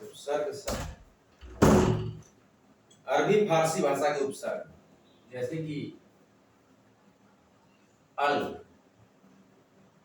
उपसर्ग शब्द अरबी फारसी भाषा के उपसर्ग, जैसे कि अल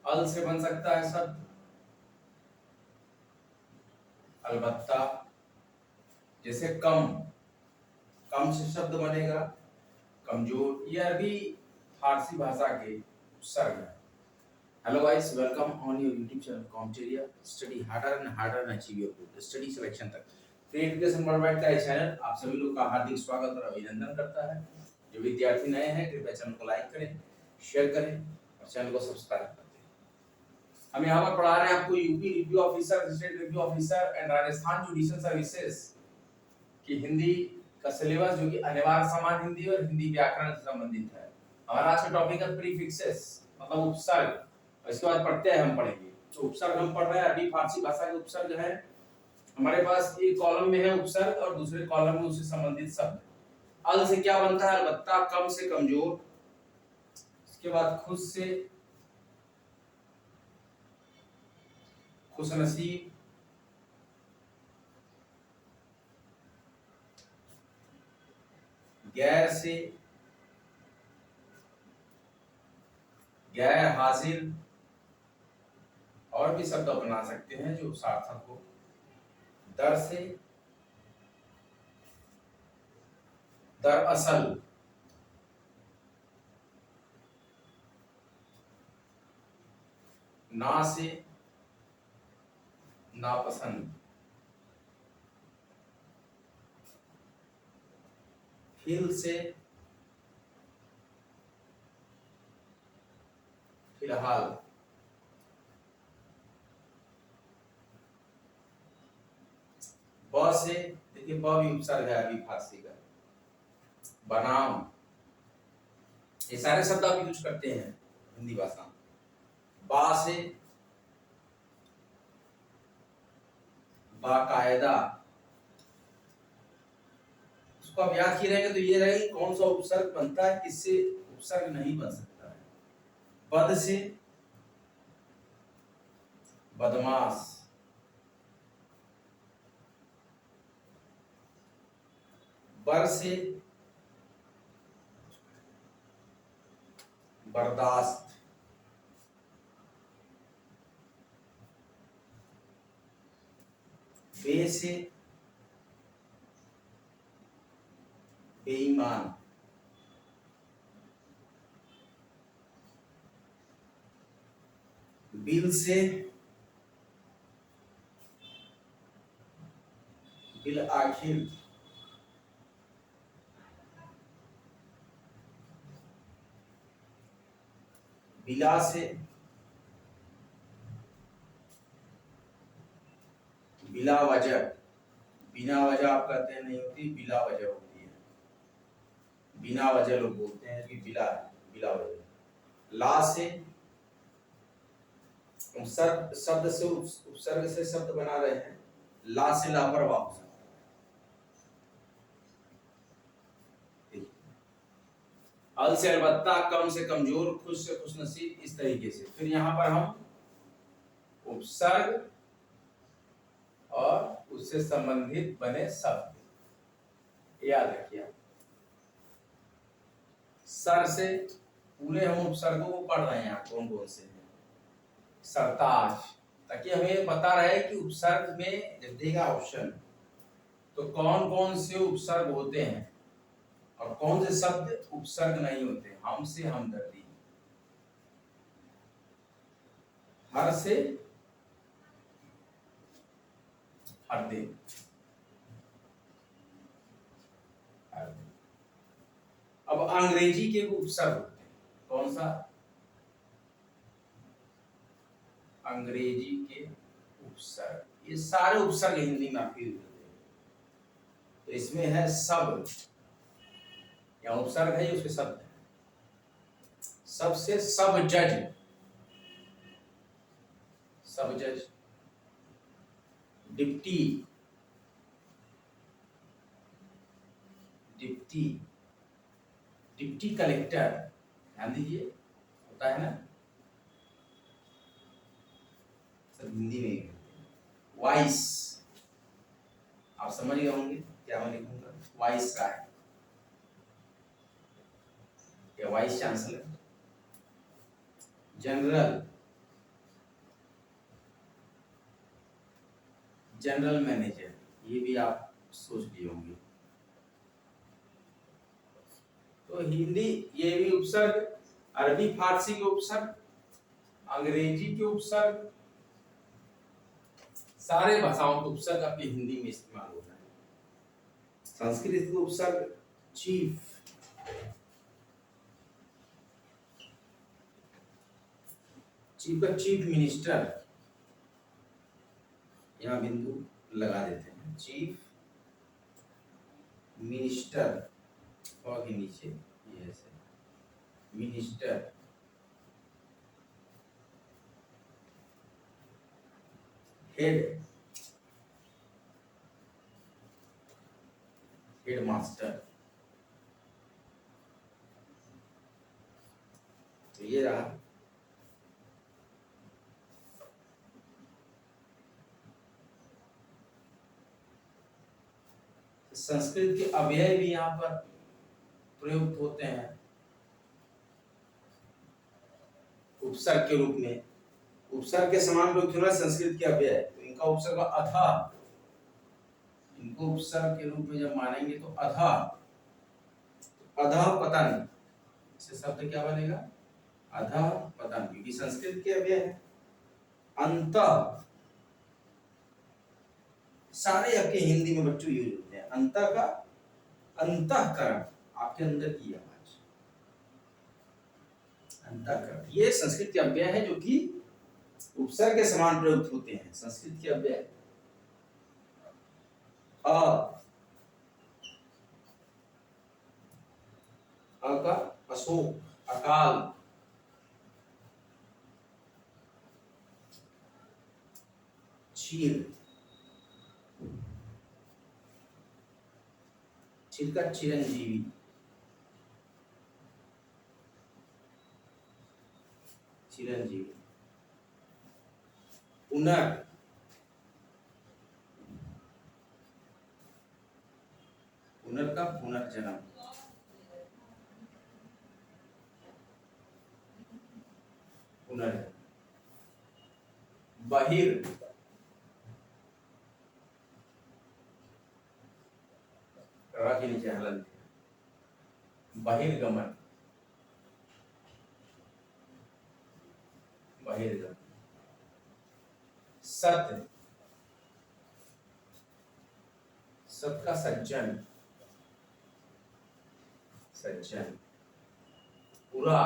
अल से बन सकता है शब्द अलबत्ता। जैसे कम, कम से शब्द बनेगा कमजोर। ये अरबी फारसी भाषा के उपसर्ग है। Hello guys, welcome on your YouTube channel कॉम्टेरिया। Study harder and harder and achieve your goal, study selection तक फ्री एजुकेशन वर्ल्डवाइड का ये चैनल आप सभी लोग का हार्दिक स्वागत और अभिनंदन करता है। जो विद्यार्थी नए हैं कृपया चैनल को लाइक करें, शेयर करें और चैनल को सब्सक्राइब करें। हम यहाँ पर पढ़ा रहे हैं आपको UP review officer, state review officer and Rajasthan judicial services की हिंदी का सिलेबस, जो कि अनिवार्य समान हिंदी और हिंदी व्याकरण से संबंधित है। हमारा आज का टॉपिक है प्रीफिक्सेस, मतलब उपसर्ग। इसके बाद प्रत्यय हम पढ़ेंगे। तो उपसर्ग हम पढ़ रहे हैं अरबी फारसी भाषा के उपसर्ग है। हमारे पास एक कॉलम में है उपसर्ग और दूसरे कॉलम में उससे संबंधित शब्द। अल से क्या बनता है? अलबत्ता, कम से कमजोर। इसके बाद खुद से खुशनसीब, गैर से गैर हाजिर, और भी शब्द बना सकते हैं जो सार्थक हो। दर से दरअसल, ना से नापसंद, फिल से फिलहाल, ब से, देखिए ब भी उपसर्ग है अरबी फारसी का, बनाम। ये सारे शब्द आप यूज करते हैं हिंदी भाषा में। बा से बाकायदा। उसको आप याद किए रहेंगे तो ये रहेगा कौन सा उपसर्ग बनता है, किससे उपसर्ग नहीं बन सकता है। बद से बदमाश, बर से बर्दाश्त, बे से बेईमान, बिल से बिल आखिर, बिला से बिला वजह। बिना वजह आप कहते हैं नहीं होती, बिला वजह होती है। बिना वजह लोग बोलते हैं कि बिला है, बिला वजह। ला से शब्द से उपसर्ग से शब्द बना रहे हैं। ला से लापरवाह हो सकता है। अल से अलबत्ता, कम से कमजोर, खुश से खुशनसीब, इस तरीके से। फिर यहाँ पर हम उपसर्ग और उससे संबंधित बने शब्द याद रखिए। सर से पूरे हम उपसर्गों को पढ़ रहे हैं, कौन कौन से हैं। सरताज, ताकि हमें पता रहे कि उपसर्ग में जब देगा ऑप्शन तो कौन कौन से उपसर्ग होते हैं और कौन से शब्द उपसर्ग नहीं होते। हमसे हमदर्दी, हर से हरदे, अब अंग्रेजी के उपसर्ग होते हैं। कौन सा? अंग्रेजी के उपसर्ग। ये सारे उपसर्ग हिंदी में आपके होते हैं। तो इसमें है सब, यहाँ उपसर्ग है, उसके शब्द है। सबसे सब जज, सब जज। डिप्टी, डिप्टी, डिप्टी कलेक्टर, ध्यान दीजिए, होता है ना, सब हिंदी में। वाइस, आप समझ गए होंगे क्या मैं लिखूंगा, वाइस राय या vice chancellor, general general manager, ये भी आप सोच लिए होंगे। तो हिंदी ये भी उपसर्ग, अरबी फारसी के उपसर्ग, अंग्रेजी के उपसर्ग, सारे भाषाओं के उपसर्ग आपकी हिंदी में इस्तेमाल होता है। संस्कृत के उपसर्ग चीफ, चीफ का चीफ मिनिस्टर, यहाँ बिंदु लगा देते हैं, चीफ मिनिस्टर और के नीचे ये ऐसे मिनिस्टर, हेड हेडमास्टर, तो ये रहा। संस्कृत के अव्यय भी यहाँ पर प्रयुक्त होते हैं उपसर्ग के रूप में। उपसर्ग के समान प्रयुक्त होना संस्कृत के अव्यय, तो इनका उपसर्ग अथा, इनको उपसर्ग के रूप में जब मानेंगे तो अधा, अधा पतन, इससे शब्द क्या बनेगा, अधा पतन, क्योंकि संस्कृत के अव्यय है। अंत, सारे आपके हिंदी में बच्चों यूज होते हैं। अंत का अंतःकरण, आपके अंदर की आवाज, अंतःकरण, ये संस्कृत के अव्यय है जो कि उपसर्ग के समान प्रयुक्त होते हैं। संस्कृत के अव्यय का अशोक, अकाल, चीर, चीर का चिरंजीवी, चिरंजीवी, पुनर, पुनर का पुनर्जन्म, पुनर्जन्म, बहिर, के नीचे हलंत, बहिर्गमन, बहिर्गमन, सत्य, सत का सज्जन, सज्जन, पुरा,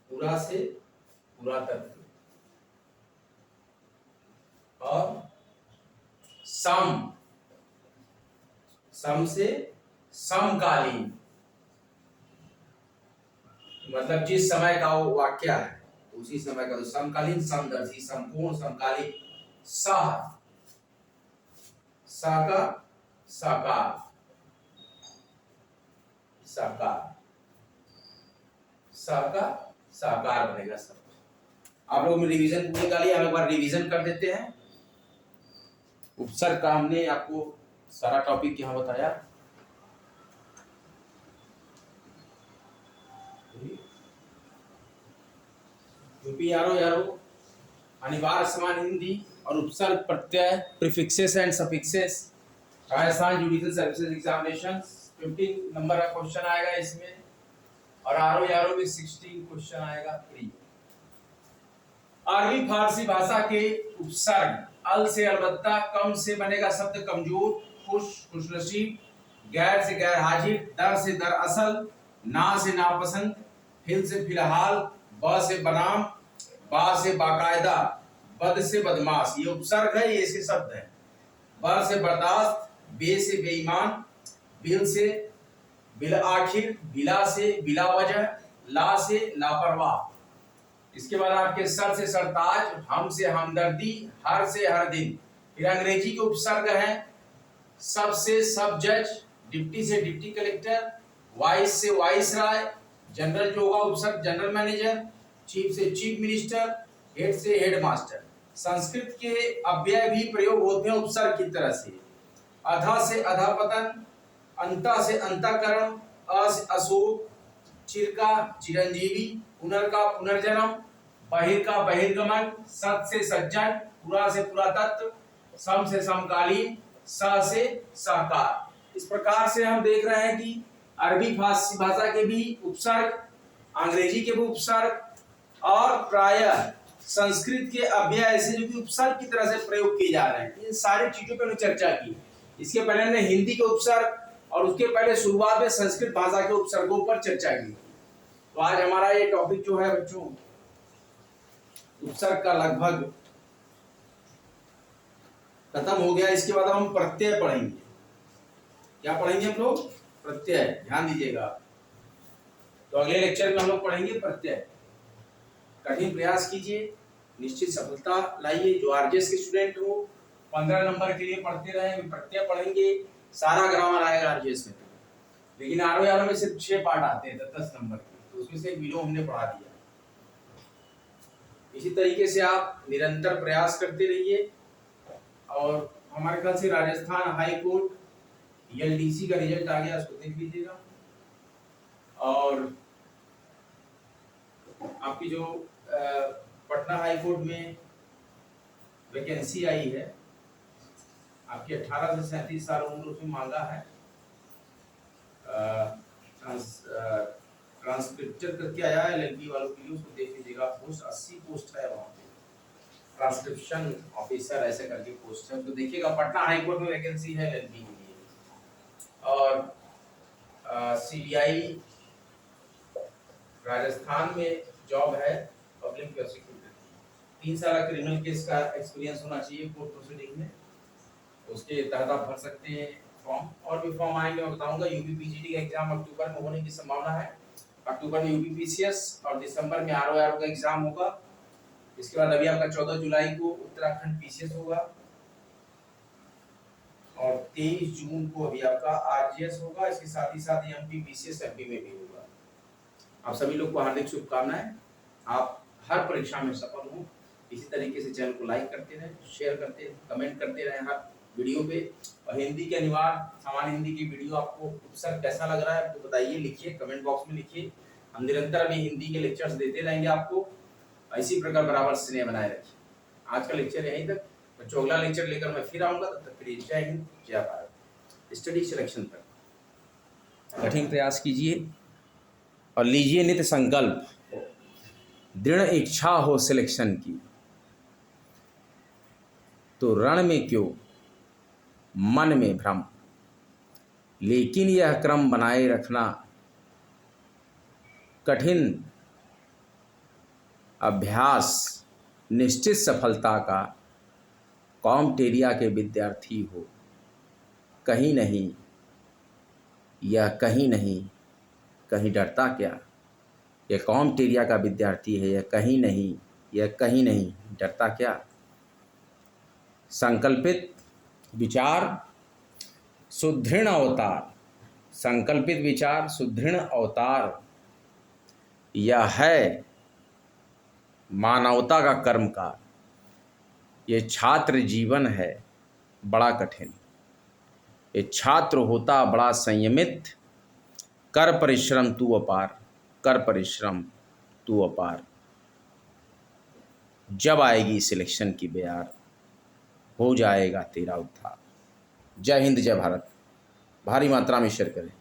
पुरा से पुरातत्व, और सम, सम से समकालीन, मतलब जिस समय का वो वाक्य है उसी समय का, तो समकालीन, समदर्शी, संपूर्ण, समकालीन, सह, सा का साकार, साकार, सा का साकार बनेगा सब। आप लोग में रिवीजन पूरी का लिया, हम एक बार रिवीजन कर देते हैं। उपसर्ग का हमने आपको सारा टॉपिक यहाँ बताया। यूपी यारो अनिवार्य समान हिंदी और उपसर्ग प्रत्यय, prefixes and suffixes, Rajasthan judicial services examination 15 number का क्वेश्चन आएगा इसमें, और आरो में 16 क्वेश्चन आएगा फ्री। अरबी फारसी भाषा के उपसर्ग, अल से अलबत्ता, कम से बनेगा शब्द कमजोर, खुश खुशनसीब, गैर से गैर हाजिर, दर से दर असल, ना से नापसंद, फिल से फिलहाल, ब से बनाम, बा से बाकायदा, बद से बदमाश, ये उपसर्ग है, ये इसके शब्द है। बर से बर्दाश्त, बे से बेईमान, बिल से बिल आखिर, बिला से बिला वजह, ला से लापरवाह। इसके बाद आपके सर से सरताज, हम से हमदर्दी, हर से हर दिन। फिर अंग्रेजी के उपसर्ग हैं, सब से सब जज, डिप्टी से डिप्टी कलेक्टर, वाइस से वाइस राय, जनरल जो होगा उपसर्ग जनरल मैनेजर, चीफ से चीफ मिनिस्टर, हेड से हेड मास्टर। संस्कृत के अव्यय भी प्रयोग होते हैं उपसर्ग की तरह से। अधा से अधापतन, अंता से अंतःकरण, अ से अशोक, चिर का चिरंजीवी, पुनर का पुनर्जन्म, बहिर का बहिर्गमन, सत से सज्जन, पुरा से पुरातत्व, सम से समकालीन, स से सहकार। इस प्रकार से हम देख रहे हैं कि अरबी फारसी भाषा के भी उपसर्ग, अंग्रेजी के भी उपसर्ग और प्रायः संस्कृत के अव्यय ऐसे जो कि उपसर्ग की तरह से प्रयोग किए जा रहे हैं। इन सारी चीजों पर हमने चर्चा की। इसके पहले हमने हिंदी के उपसर्ग और उसके पहले शुरुआत में संस्कृत भाषा के उपसर्गों पर चर्चा की। तो आज हमारा ये टॉपिक जो है बच्चों उपसर्ग का लगभग खत्म हो गया। इसके बाद हम प्रत्यय पढ़ेंगे। क्या पढ़ेंगे हम लोग? प्रत्यय। ध्यान दीजिएगा। तो अगले लेक्चर में हम लोग पढ़ेंगे प्रत्यय। कठिन प्रयास कीजिए, निश्चित सफलता लाइए। जो आरजेएस के स्टूडेंट हो 15 नंबर के लिए पढ़ते रहे, प्रत्यय पढ़ेंगे, सारा ग्रामर आएगा आरजेएस में। लेकिन आर में सिर्फ 6 पार्ट आते हैं 10 नंबर के, तो उसमें से एक वीडियो हमने पढ़ा दिया। इसी तरीके से आप निरंतर प्रयास करते रहिए। और हमारे ख्याल से राजस्थान हाई कोर्ट एलडीसी का रिजल्ट आ गया, उसको देख लीजिएगा। और आपकी जो पटना हाई कोर्ट में वैकेंसी आई है, आपकी 18 से 37 साल उम्र उसमें मांगा है। ट्रांसक्रिप्टर करके आया है एलएलबी वालों के लिए, उसको देख लीजिएगा। पोस्ट 80 पोस्ट है वहाँ पे, ट्रांसक्रिप्शन ऑफिसर ऐसे करके पोस्ट है, तो देखिएगा। पटना हाई कोर्ट में वैकेंसी है एलएलबी के लिए। और सीबीआई राजस्थान में जॉब है, पब्लिक प्रोसिक्यूटर। 3 साल क्रिमिनल केस का एक्सपीरियंस होना चाहिए कोर्ट प्रोसीडिंग में, उसके तहत आप भर सकते हैं फॉर्म। और भी फॉर्म आएंगे, मैं बताऊंगा। यूपीपीसीटी का एग्जाम अक्टूबर में होने की संभावना है। अक्टूबर में यूपीपीसीएस और दिसंबर में आरओआर का एग्जाम होगा। इसके बाद अभी आपका 14 जुलाई को उत्तराखंड पीसीएस होगा और 23 जून को अभी आपका आरजीएस होगा। इसके साथ ही साथ एमपी पीसीएस एमपी में भी होगा। आप सभी लोग को हार्दिक शुभकामनाएं। आप हर परीक्षा में सफल हों। इसी तरीके से चैनल को लाइक करते रहें, शेयर करते रहें, कमेंट करते रहें हर वीडियो पे। और हिंदी के अनिवार्य सामान्य हिंदी की वीडियो आपको उपसर्ग कैसा लग रहा है आपको बताइए, लिखिए, कमेंट बॉक्स में लिखिए। हम निरंतर अभी हिंदी के लेक्चर्स देते रहेंगे आपको। इसी प्रकार बराबर स्नेह बनाए रखिए। आज का लेक्चर यहीं तक। बच्चों अगला लेक्चर लेकर मैं फिर आऊंगा। तब तक के लिए जय हिंद, जय भारत। स्टडी सिलेक्शन तक कठिन प्रयास कीजिए और लीजिए नित्य संकल्प। दृढ़ इच्छा हो सिलेक्शन की तो रण में क्यों मन में भ्रम, लेकिन यह क्रम बनाए रखना कठिन अभ्यास निश्चित सफलता का। कॉमटेरिया के विद्यार्थी हो कहीं नहीं, यह कहीं नहीं, कहीं डरता क्या। यह कॉमटेरिया का विद्यार्थी है, यह कहीं नहीं, यह कहीं नहीं, डरता क्या। संकल्पित विचार सुदृढ़ अवतार, संकल्पित विचार सुदृढ़ अवतार, यह है मानवता का कर्मकाल। ये छात्र जीवन है बड़ा कठिन, ये छात्र होता बड़ा संयमित। कर परिश्रम तू अपार, कर परिश्रम तू अपार। जब आएगी सिलेक्शन की बेयार, हो जाएगा तेरा उद्धार। जय हिंद, जय भारत। भारी मात्रा में शेयर करें।